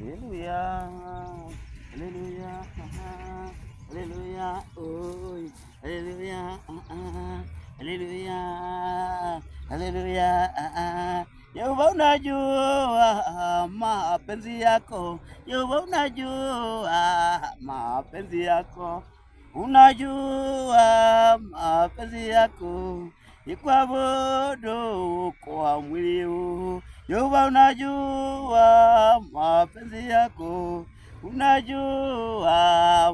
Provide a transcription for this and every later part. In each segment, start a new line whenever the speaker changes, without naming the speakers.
Haleluya, haleluya, haleluya, oi, haleluya, haleluya, haleluya. Yehova, unajua mapenzi yako. Yehova, unajua mapenzi yako. Unajua mapenzi yako. Nikuabudu kwa mwili huu. Yehova, unajua mapenzi yako. Unajua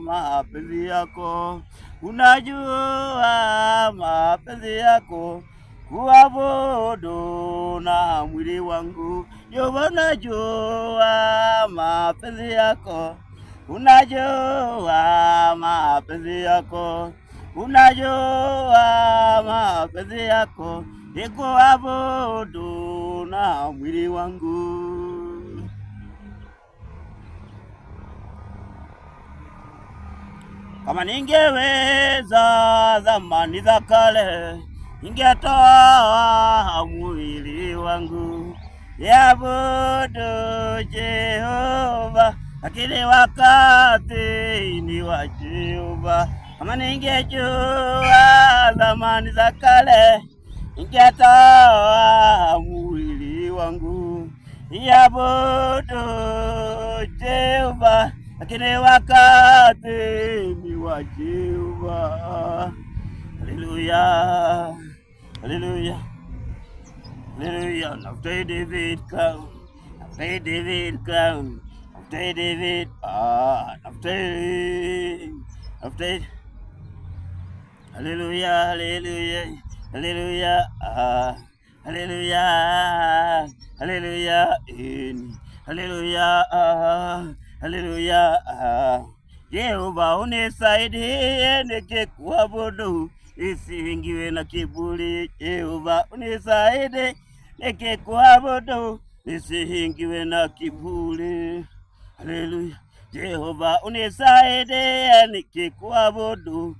mapenzi yako. Unajua mapenzi yako. Kuabudu na mwili wangu. Yehova, unajua mapenzi yako. Unajua mapenzi yako. Unajua mapenzi yako. Nikuabudu na mwili wangu. Kama ningeweza zamani za kale, ningetoa mwili wangu niabudu Jehova, lakini wakati ni wa Jehova. Kama ningejua zamani za kale, ningetoa mwili wangu niabudu Jehova, lakini wakati ni wa Jehova. Haleluya, haleluya, haleluya. Nafuta David crown, nafuta David crown, nafuta David, nafuta. Haleluya, haleluya, haleluya, haleluya, haleluya, haleluya, haleluya. Yehova, unisaidie nikikuabudu nisiingiwe na kiburi. Yehova, unisaidie nikikuabudu nisiingiwe na kiburi. Haleluya. Yehova, unisaidie nikikuabudu